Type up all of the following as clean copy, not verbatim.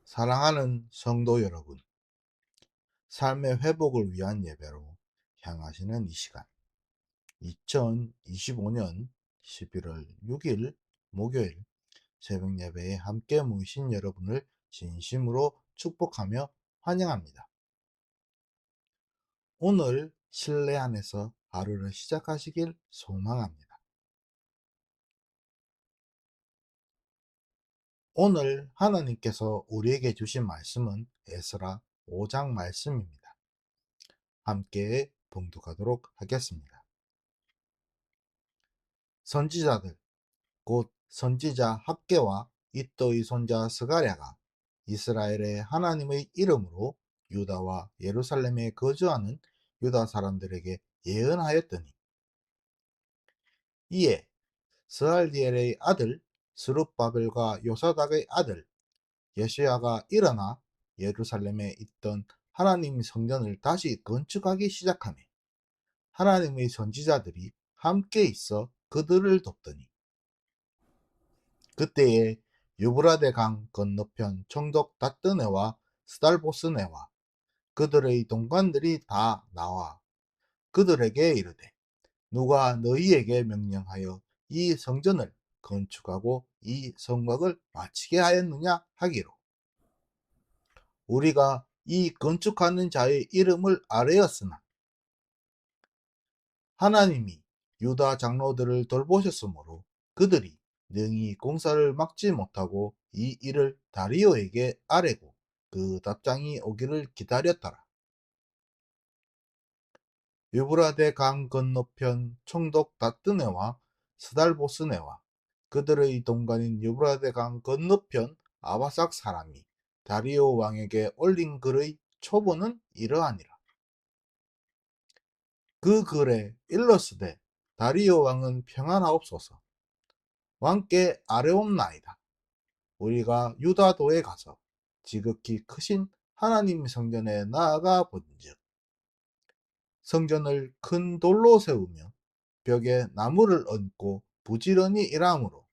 사랑하는 성도 여러분, 삶의 회복을 위한 예배로 향하시는 이 시간, 2025년 11월 6일 목요일 새벽 예배에 함께 모이신 여러분을 진심으로 축복하며 환영합니다. 오늘 실내 안에서 하루를 시작하시길 소망합니다. 오늘 하나님께서 우리에게 주신 말씀은 에스라 5장 말씀입니다. 함께 봉독하도록 하겠습니다. 선지자들 곧 선지자 학개와 이또의 손자 스가랴가 이스라엘의 하나님의 이름으로 유다와 예루살렘에 거주하는 유다 사람들에게 예언하였더니, 이에 스알디엘의 아들 스룹바벨과 요사닥의 아들 예수야가 일어나 예루살렘에 있던 하나님 성전을 다시 건축하기 시작하며 하나님의 선지자들이 함께 있어 그들을 돕더니, 그때에 유브라데 강 건너편 총독 다뜨네와 스달보스네와 그들의 동관들이 다 나와 그들에게 이르되, 누가 너희에게 명령하여 이 성전을 건축하고 이 성곽을 마치게 하였느냐 하기로, 우리가 이 건축하는 자의 이름을 아뢰었으나 하나님이 유다 장로들을 돌보셨으므로 그들이 능히 공사를 막지 못하고 이 일을 다리오에게 아뢰고 그 답장이 오기를 기다렸더라. 유브라데 강 건너편 총독 다뜨네와 스달보스네와 그들의 동관인 유브라데 강 건너편 아바삭 사람이 다리오 왕에게 올린 글의 초본은 이러하니라. 그 글에 일러스되, 다리오 왕은 평안하옵소서. 왕께 아뢰옵나이다. 우리가 유다도에 가서 지극히 크신 하나님 성전에 나아가 본즉, 성전을 큰 돌로 세우며 벽에 나무를 얹고 부지런히 일하므로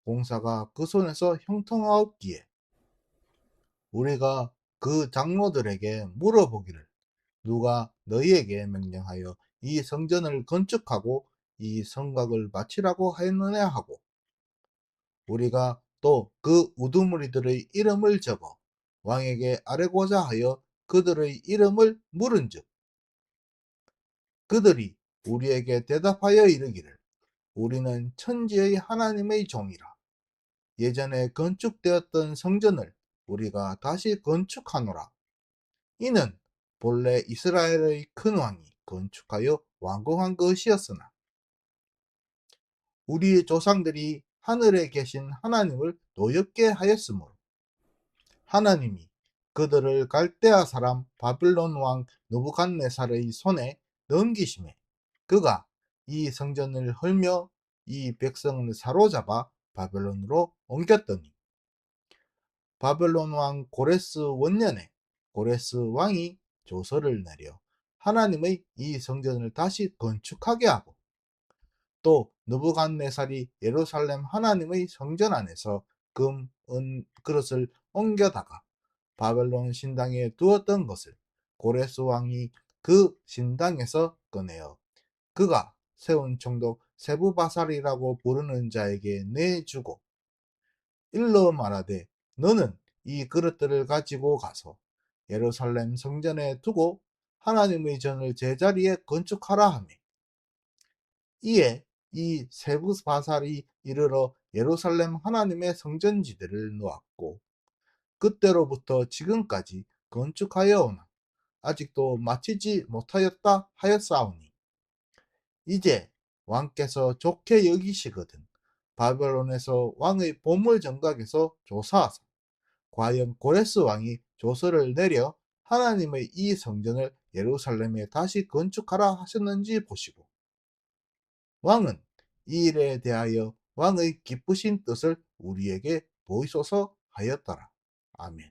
공사가 그 손에서 형통하옵기에, 우리가 그 장로들에게 물어보기를, 누가 너희에게 명령하여 이 성전을 건축하고 이 성곽을 마치라고 하였느냐 하고, 우리가 또 그 우두머리들의 이름을 적어 왕에게 아뢰고자 하여 그들의 이름을 물은즉, 그들이 우리에게 대답하여 이르기를, 우리는 천지의 하나님의 종이라. 예전에 건축되었던 성전을 우리가 다시 건축하노라. 이는 본래 이스라엘의 큰 왕이 건축하여 완공한 것이었으나, 우리 조상들이 하늘에 계신 하나님을 노엽게 하였으므로 하나님이 그들을 갈대아 사람 바빌론 왕 느부갓네살의 손에 넘기심에, 그가 이 성전을 헐며 이 백성을 사로잡아 바벨론으로 옮겼더니, 바벨론 왕 고레스 원년에 고레스 왕이 조서를 내려 하나님의 이 성전을 다시 건축하게 하고, 또 느부갓네살이 예루살렘 하나님의 성전 안에서 금, 은 그릇을 옮겨다가 바벨론 신당에 두었던 것을 고레스 왕이 그 신당에서 꺼내어 그가 세운 총독 세부바살이라고 부르는 자에게 내주고, 일러 말하되, 너는 이 그릇들을 가지고 가서 예루살렘 성전에 두고 하나님의 전을 제자리에 건축하라 하며, 이에 이 세부바살이 이르러 예루살렘 하나님의 성전지대를 놓았고, 그때로부터 지금까지 건축하여 오나 아직도 마치지 못하였다 하였사오니, 이제 왕께서 좋게 여기시거든 바벨론에서 왕의 보물 정각에서 조사하사 과연 고레스 왕이 조서를 내려 하나님의 이 성전을 예루살렘에 다시 건축하라 하셨는지 보시고, 왕은 이 일에 대하여 왕의 기쁘신 뜻을 우리에게 보이소서 하였더라. 아멘.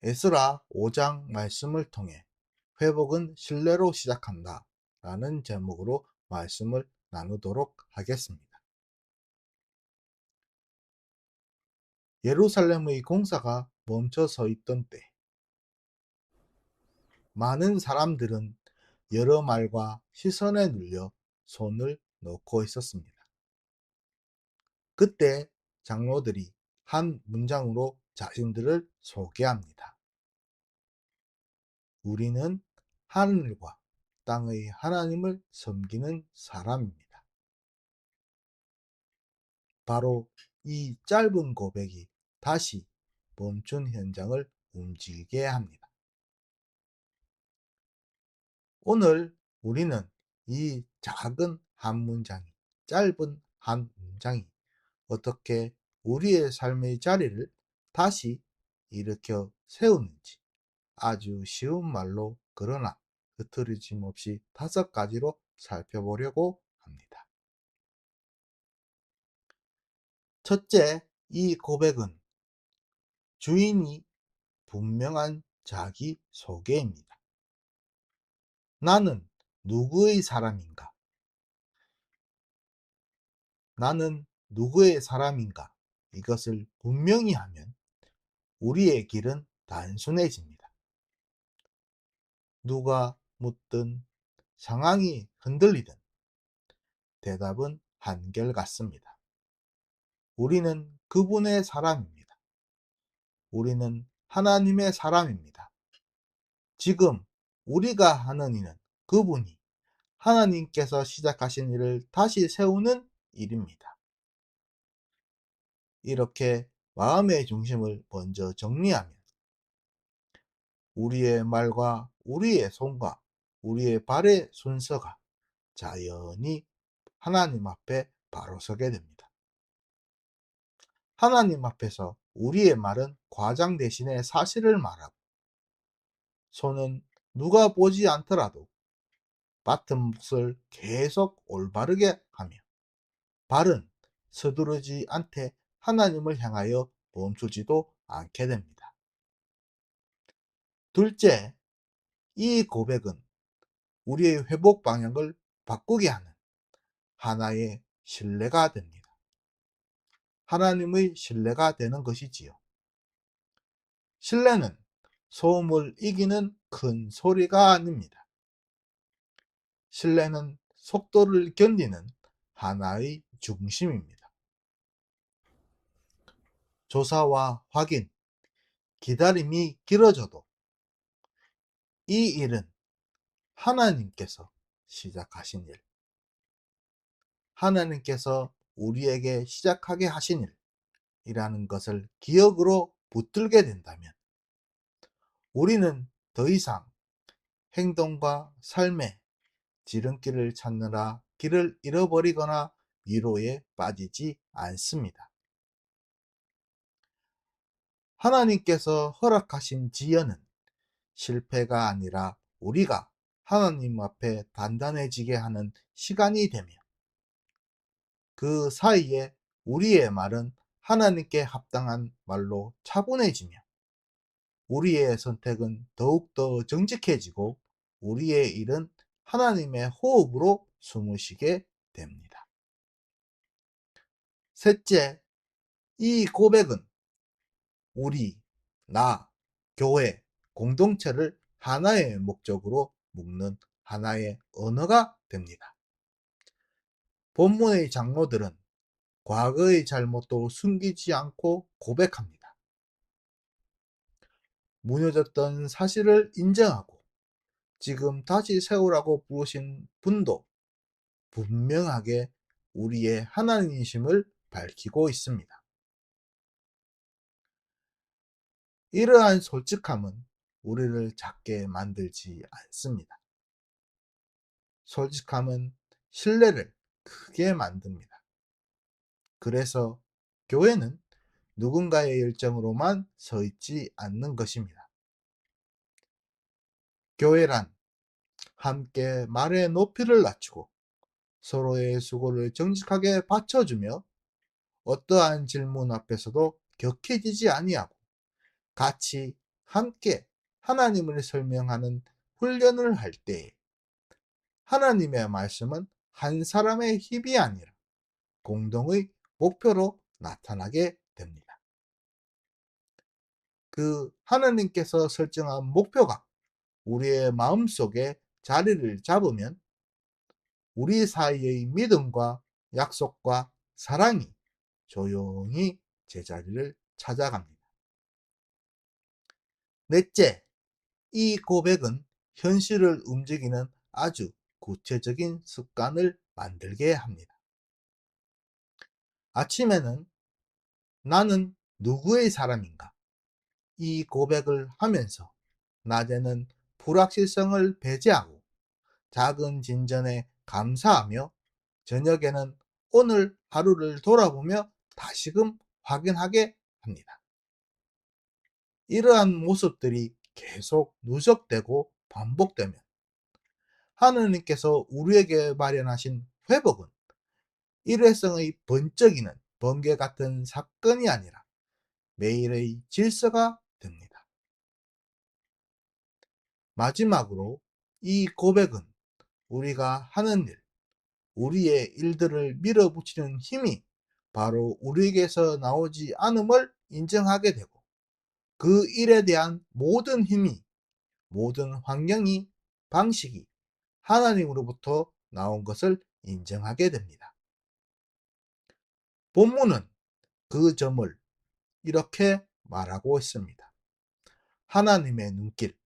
에스라 5장 말씀을 통해 회복은 신뢰로 시작한다 라는 제목으로 말씀을 나누도록 하겠습니다. 예루살렘의 공사가 멈춰 서 있던 때, 많은 사람들은 여러 말과 시선에 눌려 손을 놓고 있었습니다. 그때 장로들이 한 문장으로 자신들을 소개합니다. 우리는 하늘과 땅의 하나님을 섬기는 사람입니다. 바로 이 짧은 고백이 다시 멈춘 현장을 움직이게 합니다. 오늘 우리는 이 작은 한 문장이, 짧은 한 문장이 어떻게 우리의 삶의 자리를 다시 일으켜 세우는지 아주 쉬운 말로, 그러나 흐트러짐 없이 5가지로 살펴보려고 합니다. 첫째, 이 고백은 주인이 분명한 자기 소개입니다. 나는 누구의 사람인가? 나는 누구의 사람인가? 이것을 분명히 하면 우리의 길은 단순해집니다. 누가 묻든 상황이 흔들리든 대답은 한결같습니다. 우리는 그분의 사람입니다. 우리는 하나님의 사람입니다. 지금 우리가 하는 일은 그분이 하나님께서 시작하신 일을 다시 세우는 일입니다. 이렇게 마음의 중심을 먼저 정리하면 우리의 말과 우리의 손과 우리의 발의 순서가 자연히 하나님 앞에 바로 서게 됩니다. 하나님 앞에서 우리의 말은 과장 대신에 사실을 말하고, 손은 누가 보지 않더라도 맡은 몫을 계속 올바르게 하며, 발은 서두르지 않되 하나님을 향하여 멈추지도 않게 됩니다. 둘째, 이 고백은 우리의 회복 방향을 바꾸게 하는 하나의 신뢰가 됩니다. 하나님의 신뢰가 되는 것이지요. 신뢰는 소음을 이기는 큰 소리가 아닙니다. 신뢰는 속도를 견디는 하나의 중심입니다. 조사와 확인, 기다림이 길어져도 이 일은 하나님께서 시작하신 일, 하나님께서 우리에게 시작하게 하신 일이라는 것을 기억으로 붙들게 된다면 우리는 더 이상 행동과 삶의 지름길을 찾느라 길을 잃어버리거나 위로에 빠지지 않습니다. 하나님께서 허락하신 지연은 실패가 아니라 우리가 하나님 앞에 단단해지게 하는 시간이 되며, 그 사이에 우리의 말은 하나님께 합당한 말로 차분해지며, 우리의 선택은 더욱더 정직해지고 우리의 일은 하나님의 호흡으로 숨을 쉬게 됩니다. 셋째, 이 고백은 우리, 나, 교회, 공동체를 하나의 목적으로 묶는 하나의 언어가 됩니다. 본문의 장로들은 과거의 잘못도 숨기지 않고 고백합니다. 무너졌던 사실을 인정하고 지금 다시 세우라고 부르신 분도 분명하게 우리의 하나님이심을 밝히고 있습니다. 이러한 솔직함은 우리를 작게 만들지 않습니다. 솔직함은 신뢰를 크게 만듭니다. 그래서 교회는 누군가의 열정으로만 서 있지 않는 것입니다. 교회란 함께 말의 높이를 낮추고 서로의 수고를 정직하게 받쳐주며 어떠한 질문 앞에서도 격해지지 아니하고 같이 함께 하나님을 설명하는 훈련을 할 때 하나님의 말씀은 한 사람의 힘이 아니라 공동의 목표로 나타나게 됩니다. 그 하나님께서 설정한 목표가 우리의 마음속에 자리를 잡으면 우리 사이의 믿음과 약속과 사랑이 조용히 제자리를 찾아갑니다. 넷째, 이 고백은 현실을 움직이는 아주 구체적인 습관을 만들게 합니다. 아침에는 나는 누구의 사람인가? 이 고백을 하면서 낮에는 불확실성을 배제하고 작은 진전에 감사하며 저녁에는 오늘 하루를 돌아보며 다시금 확인하게 합니다. 이러한 모습들이 계속 누적되고 반복되면 하느님께서 우리에게 마련하신 회복은 일회성의 번쩍이는 번개 같은 사건이 아니라 매일의 질서가 됩니다. 마지막으로 이 고백은 우리가 하는 일, 우리의 일들을 밀어붙이는 힘이 바로 우리에게서 나오지 않음을 인정하게 되고 그 일에 대한 모든 힘이, 모든 환경이, 방식이 하나님으로부터 나온 것을 인정하게 됩니다. 본문은 그 점을 이렇게 말하고 있습니다. 하나님의 눈길.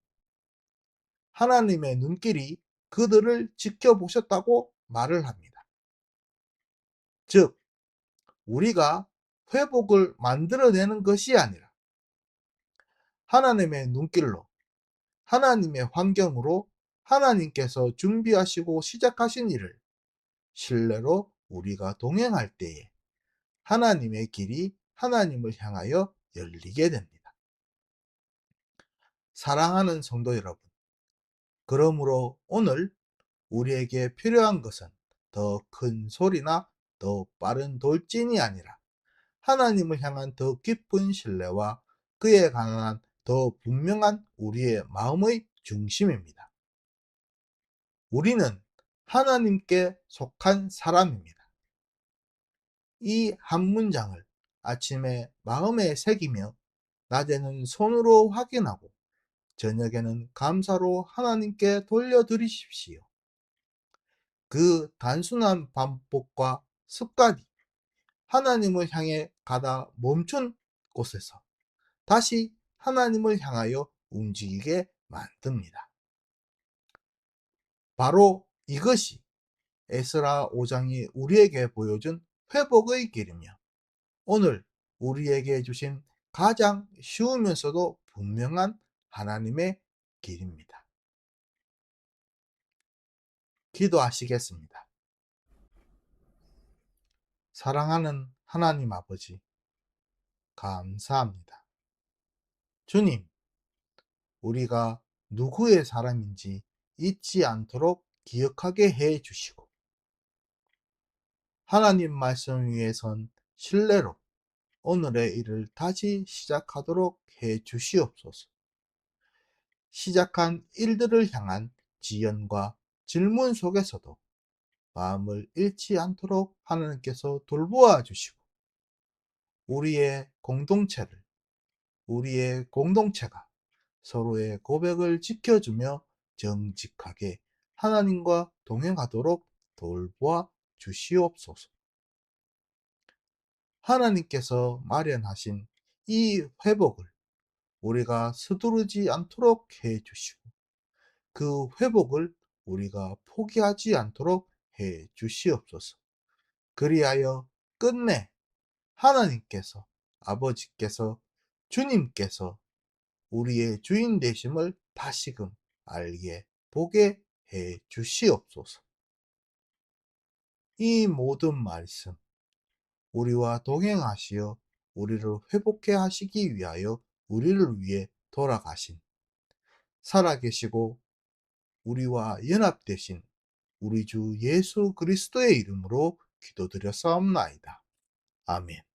하나님의 눈길이 그들을 지켜보셨다고 말을 합니다. 즉, 우리가 회복을 만들어내는 것이 아니라 하나님의 눈길로, 하나님의 환경으로 하나님께서 준비하시고 시작하신 일을 신뢰로 우리가 동행할 때에 하나님의 길이 하나님을 향하여 열리게 됩니다. 사랑하는 성도 여러분, 그러므로 오늘 우리에게 필요한 것은 더 큰 소리나 더 빠른 돌진이 아니라 하나님을 향한 더 깊은 신뢰와 그에 관한 더 분명한 우리의 마음의 중심입니다. 우리는 하나님께 속한 사람입니다. 이 한 문장을 아침에 마음에 새기며 낮에는 손으로 확인하고 저녁에는 감사로 하나님께 돌려드리십시오. 그 단순한 반복과 습관이 하나님을 향해 가다 멈춘 곳에서 다시 하나님을 향하여 움직이게 만듭니다. 바로 이것이 에스라 5장이 우리에게 보여준 회복의 길이며 오늘 우리에게 주신 가장 쉬우면서도 분명한 하나님의 길입니다. 기도하시겠습니다. 사랑하는 하나님 아버지, 감사합니다. 주님, 우리가 누구의 사람인지 잊지 않도록 기억하게 해 주시고, 하나님 말씀 위에 선 신뢰로 오늘의 일을 다시 시작하도록 해 주시옵소서. 시작한 일들을 향한 지연과 질문 속에서도 마음을 잃지 않도록 하나님께서 돌보아 주시고, 우리의 공동체를, 우리의 공동체가 서로의 고백을 지켜주며 정직하게 하나님과 동행하도록 돌보아 주시옵소서. 하나님께서 마련하신 이 회복을 우리가 서두르지 않도록 해 주시고, 그 회복을 우리가 포기하지 않도록 해 주시옵소서. 그리하여 끝내 하나님께서, 아버지께서, 주님께서 우리의 주인 되심을 다시금 알게 보게 해 주시옵소서. 이 모든 말씀 우리와 동행하시어 우리를 회복해 하시기 위하여 우리를 위해 돌아가신, 살아계시고 우리와 연합되신 우리 주 예수 그리스도의 이름으로 기도드렸사옵나이다. 아멘.